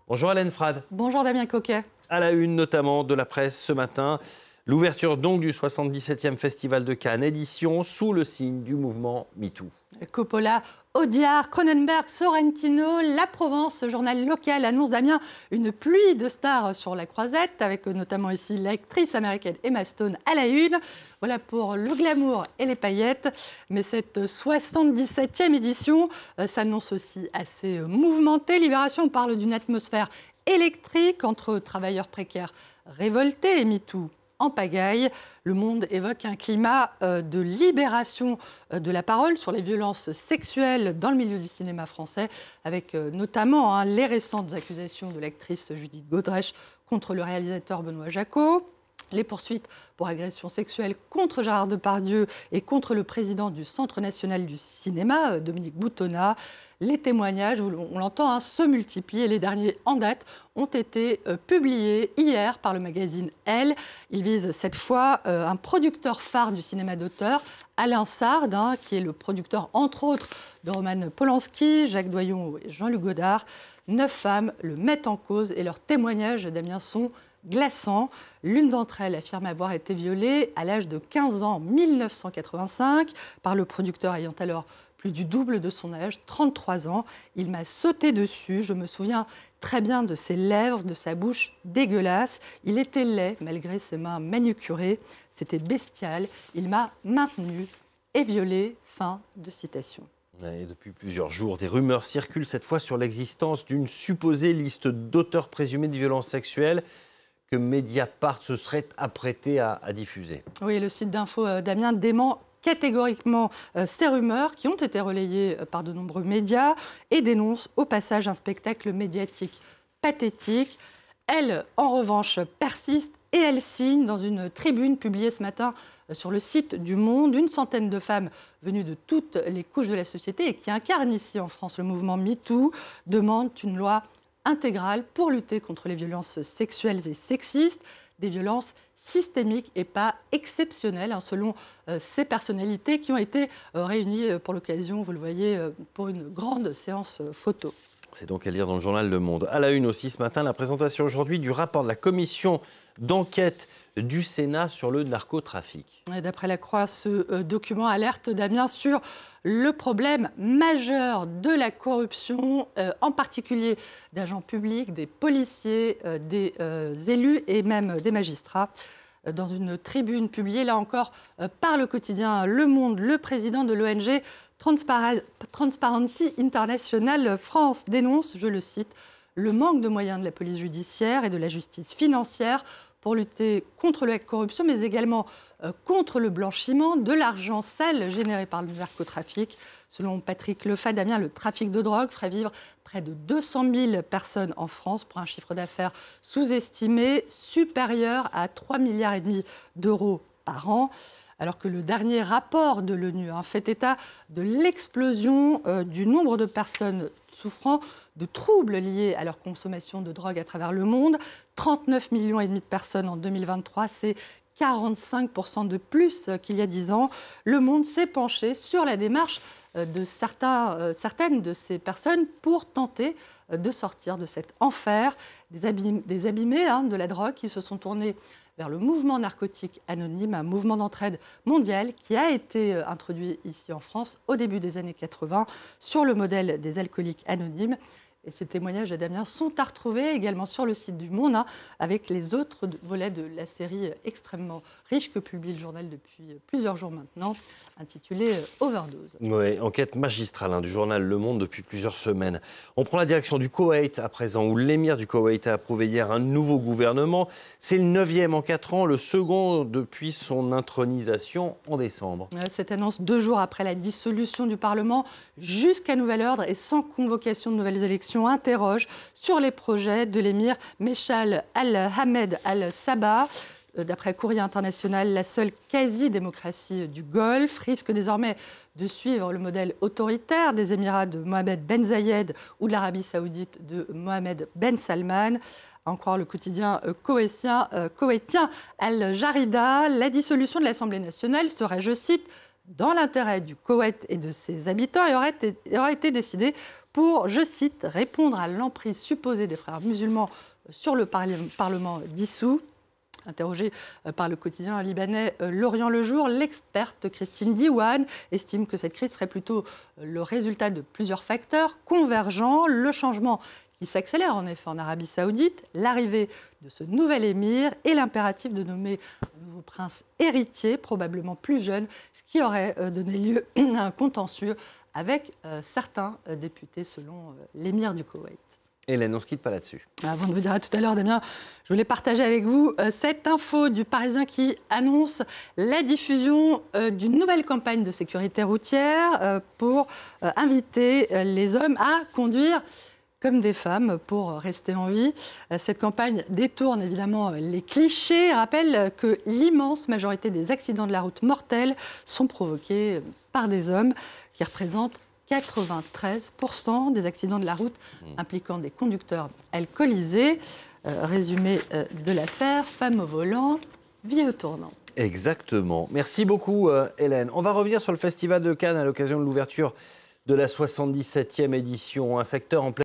Bonjour Hélène Frade. Bonjour Damien Coquet. À la une notamment de la presse ce matin, l'ouverture donc du 77e Festival de Cannes, édition sous le signe du mouvement MeToo. Coppola, Audiard, Cronenberg, Sorrentino, La Provence, ce journal local annonce, Damien, une pluie de stars sur la croisette, avec notamment ici l'actrice américaine Emma Stone à la une. Voilà pour le glamour et les paillettes. Mais cette 77e édition s'annonce aussi assez mouvementée. Libération parle d'une atmosphère électrique entre travailleurs précaires révoltés et MeToo en pagaille. Le Monde évoque un climat de libération de la parole sur les violences sexuelles dans le milieu du cinéma français, avec notamment les récentes accusations de l'actrice Judith Godrèche contre le réalisateur Benoît Jacot, les poursuites pour agression sexuelle contre Gérard Depardieu et contre le président du Centre national du cinéma, Dominique Boutonnat. Les témoignages, on l'entend, se multiplient et les derniers en date ont été publiés hier par le magazine Elle. Ils visent cette fois un producteur phare du cinéma d'auteur, Alain Sard, qui est le producteur, entre autres, de Roman Polanski, Jacques Doyon et Jean-Luc Godard. 9 femmes le mettent en cause et leurs témoignages, Damien, sont glaçants. L'une d'entre elles affirme avoir été violée à l'âge de 15 ans en 1985 par le producteur ayant alors plus du double de son âge, 33 ans. Il m'a sauté dessus, je me souviens très bien de ses lèvres, de sa bouche dégueulasse. Il était laid malgré ses mains manucurées. C'était bestial. Il m'a maintenu et violée. Fin de citation. Et depuis plusieurs jours, des rumeurs circulent cette fois sur l'existence d'une supposée liste d'auteurs présumés de violences sexuelles que Mediapart se serait apprêté à diffuser. Oui, le site d'info Damien dément catégoriquement ces rumeurs qui ont été relayées par de nombreux médias et dénonce au passage un spectacle médiatique pathétique. Elle, en revanche, persiste et elle signe dans une tribune publiée ce matin sur le site du Monde. Une centaine de femmes venues de toutes les couches de la société et qui incarnent ici en France le mouvement MeToo demandent une loi intégrale pour lutter contre les violences sexuelles et sexistes, des violences systémiques et pas exceptionnelles, selon ces personnalités qui ont été réunies pour l'occasion, vous le voyez, pour une grande séance photo. C'est donc à lire dans le journal Le Monde. À la une aussi ce matin, la présentation aujourd'hui du rapport de la commission d'enquête du Sénat sur le narcotrafic. D'après la Croix, ce document alerte, Damien, sur le problème majeur de la corruption, en particulier d'agents publics, des policiers, des élus et même des magistrats. Dans une tribune publiée, là encore, par le quotidien Le Monde, le président de l'ONG Transparency International France dénonce, je le cite, le manque de moyens de la police judiciaire et de la justice financière pour lutter contre la corruption, mais également contre le blanchiment de l'argent sale généré par le narcotrafic. Selon Patrick Lefay, Damien, le trafic de drogue ferait vivre près de 200 000 personnes en France pour un chiffre d'affaires sous-estimé supérieur à 3,5 milliards d'euros par an. Alors que le dernier rapport de l'ONU fait état de l'explosion du nombre de personnes souffrant de troubles liés à leur consommation de drogue à travers le monde. 39,5 millions de personnes en 2023, c'est 45% de plus qu'il y a 10 ans. Le Monde s'est penché sur la démarche de certaines de ces personnes pour tenter de sortir de cet enfer. Des abîmés de la drogue qui se sont tournés vers le mouvement narcotique anonyme, un mouvement d'entraide mondial qui a été introduit ici en France au début des années 80 sur le modèle des alcooliques anonymes. Et ces témoignages, Damien, sont à retrouver également sur le site du Monde, avec les autres volets de la série extrêmement riche que publie le journal depuis plusieurs jours maintenant, intitulée Overdose. Oui, enquête magistrale du journal Le Monde depuis plusieurs semaines. On prend la direction du Koweït à présent, où l'émir du Koweït a approuvé hier un nouveau gouvernement. C'est le 9e en 4 ans, le second depuis son intronisation en décembre. Cette annonce 2 jours après la dissolution du Parlement, jusqu'à nouvel ordre et sans convocation de nouvelles élections, interroge sur les projets de l'émir Meshal Al-Hamed Al-Sabah. D'après Courrier International, la seule quasi-démocratie du Golfe risque désormais de suivre le modèle autoritaire des Émirats de Mohamed Ben Zayed ou de l'Arabie Saoudite de Mohamed Ben Salman. À en croire le quotidien koweïtien Al-Jarida, la dissolution de l'Assemblée nationale serait, je cite, dans l'intérêt du Koweït et de ses habitants et aurait été décidée pour, je cite, répondre à l'emprise supposée des frères musulmans sur le Parlement dissous. Interrogée par le quotidien libanais L'Orient le Jour, l'experte Christine Diwan estime que cette crise serait plutôt le résultat de plusieurs facteurs convergents. Le changement qui s'accélère en effet en Arabie Saoudite, l'arrivée de ce nouvel émir et l'impératif de nommer un nouveau prince héritier, probablement plus jeune, ce qui aurait donné lieu à un contentieux avec certains députés selon l'émir du Koweït. Hélène, on ne se quitte pas là-dessus. Avant de vous dire tout à l'heure, Damien, je voulais partager avec vous cette info du Parisien qui annonce la diffusion d'une nouvelle campagne de sécurité routière pour inviter les hommes à conduire comme des femmes pour rester en vie. Cette campagne détourne évidemment les clichés et rappelle que l'immense majorité des accidents de la route mortels sont provoqués par des hommes qui représentent 93% des accidents de la route impliquant des conducteurs alcoolisés. Résumé de l'affaire, femme au volant, vie au tournant. Exactement. Merci beaucoup Hélène. On va revenir sur le Festival de Cannes à l'occasion de l'ouverture de la 77e édition. Un secteur en pleine